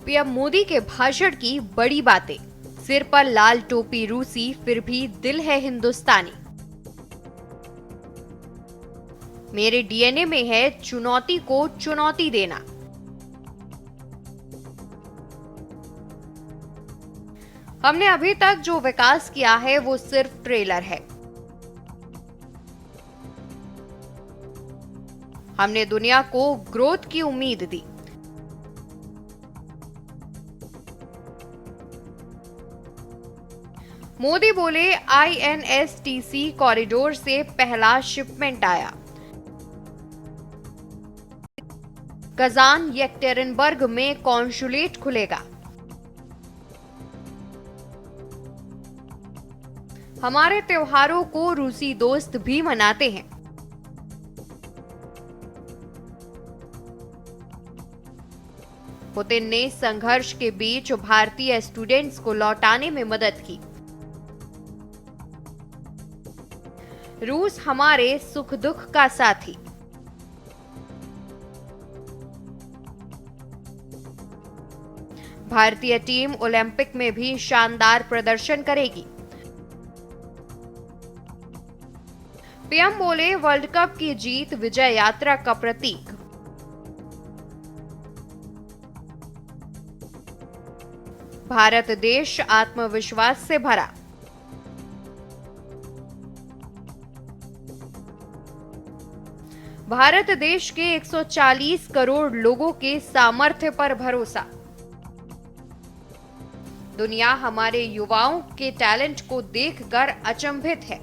PM Modi के भाषण की बड़ी बातें। सिर पर लाल टोपी रूसी, फिर भी दिल है हिंदुस्तानी। मेरे डीएनए में है चुनौती को चुनौती देना। हमने अभी तक जो विकास किया है वो सिर्फ ट्रेलर है। हमने दुनिया को ग्रोथ की उम्मीद दी। मोदी बोले आईएनएसटीसी कॉरिडोर से पहला शिपमेंट आया। कजान येक्टेरिनबर्ग में कॉन्सुलेट खुलेगा। हमारे त्योहारों को रूसी दोस्त भी मनाते हैं। पुतिन ने संघर्ष के बीच भारतीय स्टूडेंट्स को लौटाने में मदद की। रूस हमारे सुख दुख का साथी। भारतीय टीम ओलंपिक में भी शानदार प्रदर्शन करेगी। पीएम बोले वर्ल्ड कप की जीत विजय यात्रा का प्रतीक। भारत देश आत्मविश्वास से भरा। भारत देश के 140 करोड़ लोगों के सामर्थ्य पर भरोसा। दुनिया हमारे युवाओं के टैलेंट को देखकर अचंभित है।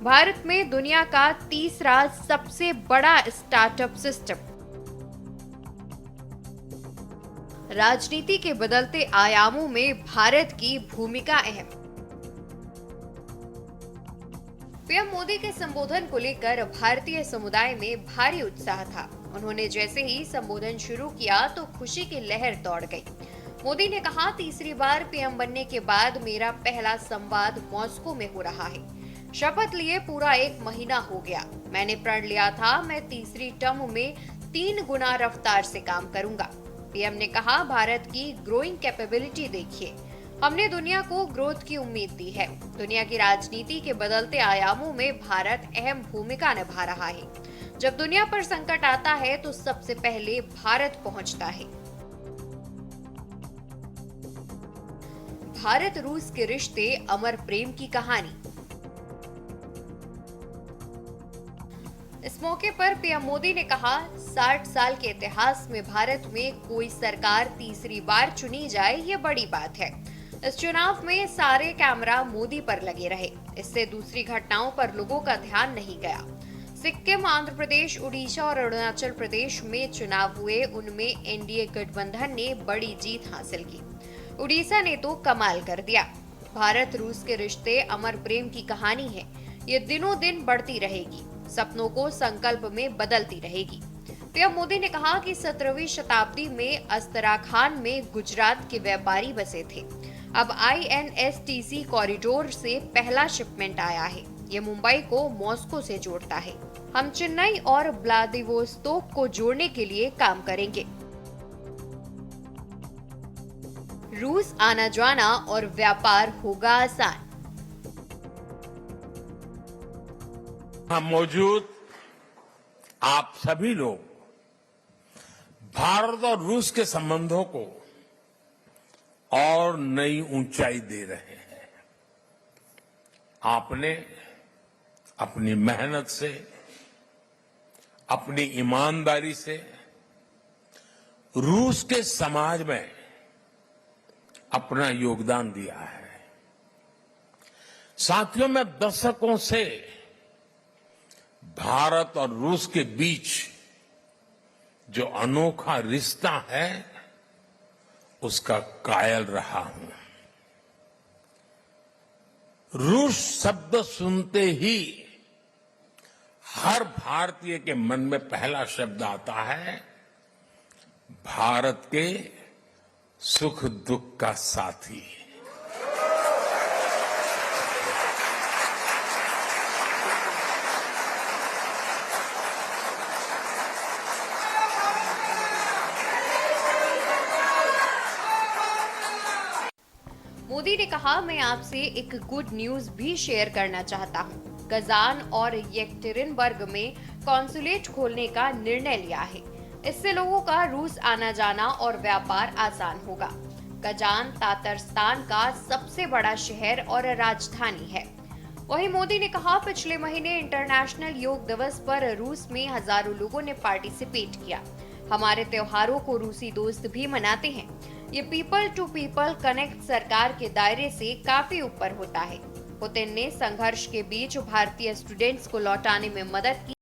भारत में दुनिया का तीसरा सबसे बड़ा स्टार्टअप सिस्टम। राजनीति के बदलते आयामों में भारत की भूमिका अहम। पीएम मोदी के संबोधन को लेकर भारतीय समुदाय में भारी उत्साह था। उन्होंने जैसे ही संबोधन शुरू किया तो खुशी की लहर दौड़ गई। मोदी ने कहा, तीसरी बार पीएम बनने के बाद मेरा पहला संवाद मॉस्को में हो रहा है। शपथ लिए पूरा 1 महीना हो गया। मैंने प्रण लिया था मैं तीसरी टर्म में 3 गुना रफ्तार से काम करूंगा। पीएम ने कहा, भारत की ग्रोइंग कैपेबिलिटी देखिए। हमने दुनिया को ग्रोथ की उम्मीद दी है। दुनिया की राजनीति के बदलते आयामों में भारत अहम भूमिका निभा रहा है। जब दुनिया पर संकट आता है तो सबसे पहले भारत पहुंचता है। भारत रूस के रिश्ते अमर प्रेम की कहानी। इस मौके पर पीएम मोदी ने कहा, 60 साल के इतिहास में भारत में कोई सरकार तीसरी बार चुनी जाए ये बड़ी बात है। इस चुनाव में सारे कैमरा मोदी पर लगे रहे। इससे दूसरी घटनाओं पर लोगों का ध्यान नहीं गया। सिक्किम, आंध्र प्रदेश, उड़ीसा और अरुणाचल प्रदेश में चुनाव हुए, उनमें एनडीए गठबंधन ने बड़ी जीत हासिल की। उड़ीसा ने तो कमाल कर दिया। भारत रूस के रिश्ते अमर प्रेम की कहानी है। ये दिनों दिन बढ़ती रहेगी, सपनों को संकल्प में बदलती रहेगी। पीएम मोदी ने कहा कि 17वीं शताब्दी में अस्तराखान में गुजरात के व्यापारी बसे थे। अब आईएनएसटीसी कॉरिडोर से पहला शिपमेंट आया है। ये मुंबई को मॉस्को से जोड़ता है। हम चेन्नई और व्लादिवोस्तोक को जोड़ने के लिए काम करेंगे। रूस आना जाना और व्यापार होगा आसान। यहाँ मौजूद आप सभी लोग भारत और रूस के संबंधों को और नई ऊंचाई दे रहे हैं। आपने अपनी मेहनत से, अपनी ईमानदारी से रूस के समाज में अपना योगदान दिया है। साथियों, मैं दशकों से भारत और रूस के बीच जो अनोखा रिश्ता है उसका कायल रहा हूं। रूस शब्द सुनते ही हर भारतीय के मन में पहला शब्द आता है भारत के सुख दुख का साथी। मोदी ने कहा, मैं आपसे एक गुड न्यूज भी शेयर करना चाहता हूँ। कजान और येक्टेरिनबर्ग में कॉन्सुलेट खोलने का निर्णय लिया है। इससे लोगों का रूस आना जाना और व्यापार आसान होगा। कजान तातरस्तान का सबसे बड़ा शहर और राजधानी है। वहीं मोदी ने कहा, पिछले महीने इंटरनेशनल योग दिवस पर रूस में हजारों लोगों ने पार्टिसिपेट किया। हमारे त्योहारों को रूसी दोस्त भी मनाते हैं। ये पीपल टू पीपल कनेक्ट सरकार के दायरे से काफी ऊपर होता है। पुतिन ने संघर्ष के बीच भारतीय स्टूडेंट्स को लौटाने में मदद की।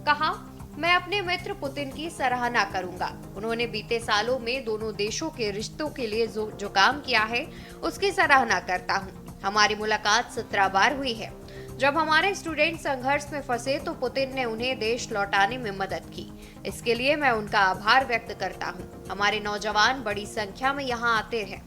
कहा, मैं अपने मित्र पुतिन की सराहना करूंगा। उन्होंने बीते सालों में दोनों देशों के रिश्तों के लिए जो काम किया है उसकी सराहना करता हूं। हमारी मुलाकात 17 बार हुई है। जब हमारे स्टूडेंट संघर्ष में फंसे तो पुतिन ने उन्हें देश लौटाने में मदद की। इसके लिए मैं उनका आभार व्यक्त करता हूं। हमारे नौजवान बड़ी संख्या में यहाँ आते हैं।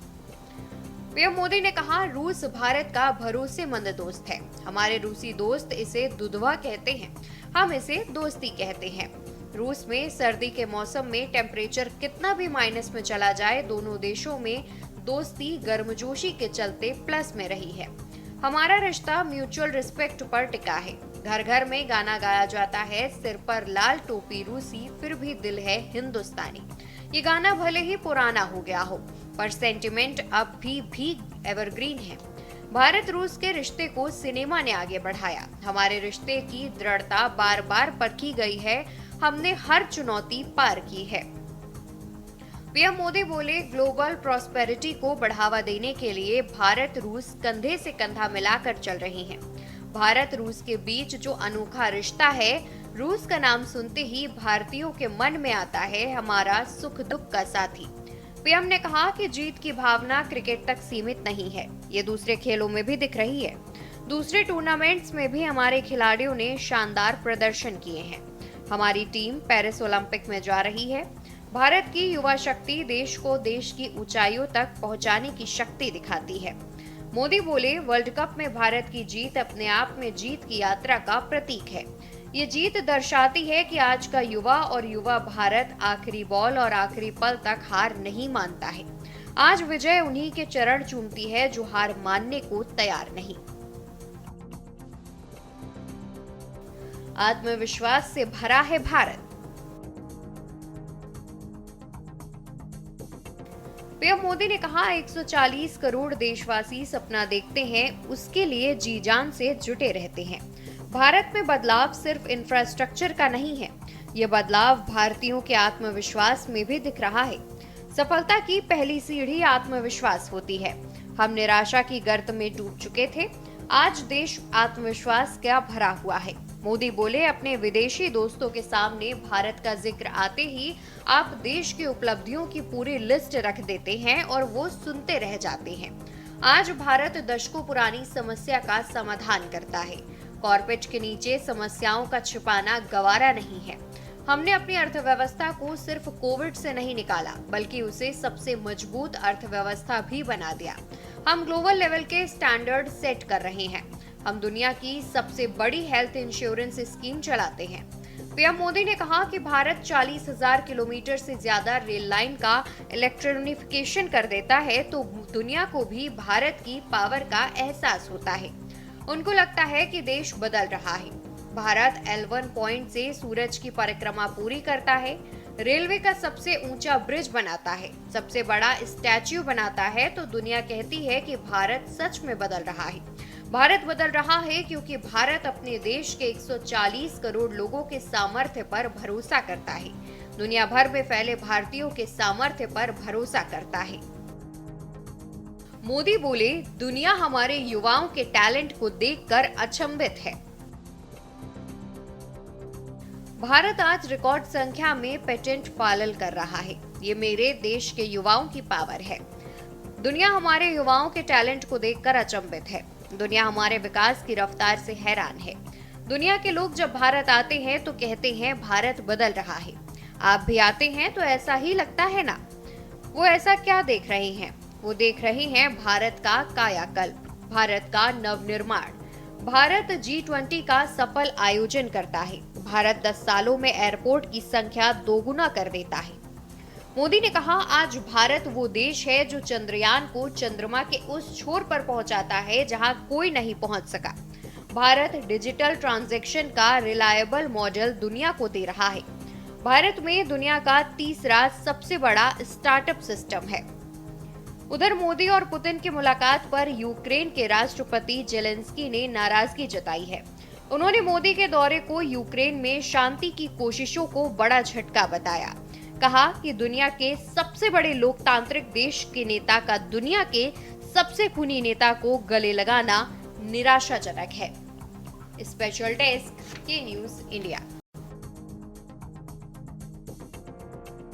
पीएम मोदी ने कहा, रूस भारत का भरोसेमंद दोस्त है। हमारे रूसी दोस्त इसे दुधवा कहते हैं, हम इसे दोस्ती कहते हैं। रूस में सर्दी के मौसम में टेम्परेचर कितना भी माइनस में चला जाए, दोनों देशों में दोस्ती गर्मजोशी के चलते प्लस में रही है। हमारा रिश्ता म्यूचुअल रिस्पेक्ट पर टिका है। घर घर में गाना गाया जाता है, सिर पर लाल टोपी रूसी, फिर भी दिल है हिंदुस्तानी। ये गाना भले ही पुराना हो गया हो, पर सेंटिमेंट अब भी एवरग्रीन है। भारत रूस के रिश्ते को सिनेमा ने आगे बढ़ाया। हमारे रिश्ते की दृढ़ता बार बार परखी गई है। हमने हर चुनौती पार की है। पीएम मोदी बोले, ग्लोबल प्रॉस्पेरिटी को बढ़ावा देने के लिए भारत रूस कंधे से कंधा मिलाकर चल रही हैं। भारत रूस के बीच जो अनोखा रिश्ता है, रूस का नाम सुनते ही भारतीयों के मन में आता है हमारा सुख दुख का साथी। पीएम ने कहा कि जीत की भावना क्रिकेट तक सीमित नहीं है, ये दूसरे खेलों में भी दिख रही है। दूसरे टूर्नामेंट्स में भी हमारे खिलाड़ियों ने शानदार प्रदर्शन किए हैं। हमारी टीम पेरिस ओलंपिक में जा रही है। भारत की युवा शक्ति देश को देश की ऊंचाइयों तक पहुंचाने की शक्ति दिखाती है। मोदी बोले, वर्ल्ड कप में भारत की जीत अपने आप में जीत की यात्रा का प्रतीक है। ये जीत दर्शाती है कि आज का युवा और युवा भारत आखिरी बॉल और आखिरी पल तक हार नहीं मानता है। आज विजय उन्हीं के चरण चूमती है जो हार मानने को तैयार नहीं। आत्मविश्वास से भरा है भारत। पीएम मोदी ने कहा, 140 करोड़ देशवासी सपना देखते हैं, उसके लिए जी जान से जुटे रहते हैं। भारत में बदलाव सिर्फ इंफ्रास्ट्रक्चर का नहीं है, ये बदलाव भारतीयों के आत्मविश्वास में भी दिख रहा है। सफलता की पहली सीढ़ी आत्मविश्वास होती है। हम निराशा की गर्त में डूब चुके थे, आज देश आत्मविश्वास का भरा हुआ है। मोदी बोले, अपने विदेशी दोस्तों के सामने भारत का जिक्र आते ही आप देश की उपलब्धियों की पूरी लिस्ट रख देते हैं और वो सुनते रह जाते हैं। आज भारत दशकों पुरानी समस्या का समाधान करता है। कॉर्पेट के नीचे समस्याओं का छिपाना गवारा नहीं है। हमने अपनी अर्थव्यवस्था को सिर्फ कोविड से नहीं निकाला, बल्कि उसे सबसे मजबूत अर्थव्यवस्था भी बना दिया। हम ग्लोबल लेवल के स्टैंडर्ड सेट कर रहे हैं। हम दुनिया की सबसे बड़ी हेल्थ इंश्योरेंस स्कीम चलाते हैं। पीएम मोदी ने कहा कि भारत 40,000 किलोमीटर से ज्यादा रेल लाइन का इलेक्ट्रिफिकेशन कर देता है तो दुनिया को भी भारत की पावर का एहसास होता है। उनको लगता है कि देश बदल रहा है। भारत L1 पॉइंट से सूरज की परिक्रमा पूरी करता है, रेलवे का सबसे ऊंचा ब्रिज बनाता है, सबसे बड़ा स्टैच्यू बनाता है, तो दुनिया कहती है कि भारत सच में बदल रहा है। भारत बदल रहा है क्योंकि भारत अपने देश के 140 करोड़ लोगों के सामर्थ्य पर भरोसा करता है। दुनिया भर में फैले भारतीयों के सामर्थ्य पर भरोसा करता है। मोदी बोले, दुनिया हमारे युवाओं के टैलेंट को देखकर अचंभित है। भारत आज रिकॉर्ड संख्या में पेटेंट फाइल कर रहा है। ये मेरे देश के युवाओं की पावर है। दुनिया हमारे युवाओं के टैलेंट को देखकर अचंभित है। दुनिया हमारे विकास की रफ्तार से हैरान है। दुनिया के लोग जब भारत आते हैं तो कहते हैं भारत बदल रहा है। आप भी आते हैं तो ऐसा ही लगता है ना? वो ऐसा क्या देख रहे हैं? वो देख रहे हैं भारत का कायाकल्प, भारत का नवनिर्माण। भारत G20 का सफल आयोजन करता है। भारत 10 सालों में एयरपोर्ट की संख्या दोगुना कर देता है। मोदी ने कहा, आज भारत वो देश है जो चंद्रयान को चंद्रमा के उस छोर पर पहुंचाता है जहां कोई नहीं पहुंच सका। भारत डिजिटल ट्रांजैक्शन का रिलायबल मॉडल दुनिया को दे रहा है। भारत में दुनिया का तीसरा सबसे बड़ा स्टार्टअप सिस्टम है। उधर मोदी और पुतिन की मुलाकात पर यूक्रेन के राष्ट्रपति जेलेंस्की ने नाराजगी जताई है। उन्होंने मोदी के दौरे को यूक्रेन में शांति की कोशिशों को बड़ा झटका बताया। कहा कि दुनिया के सबसे बड़े लोकतांत्रिक देश के नेता का दुनिया के सबसे खूनी नेता को गले लगाना निराशाजनक है। स्पेशल डेस्क के न्यूज़ इंडिया।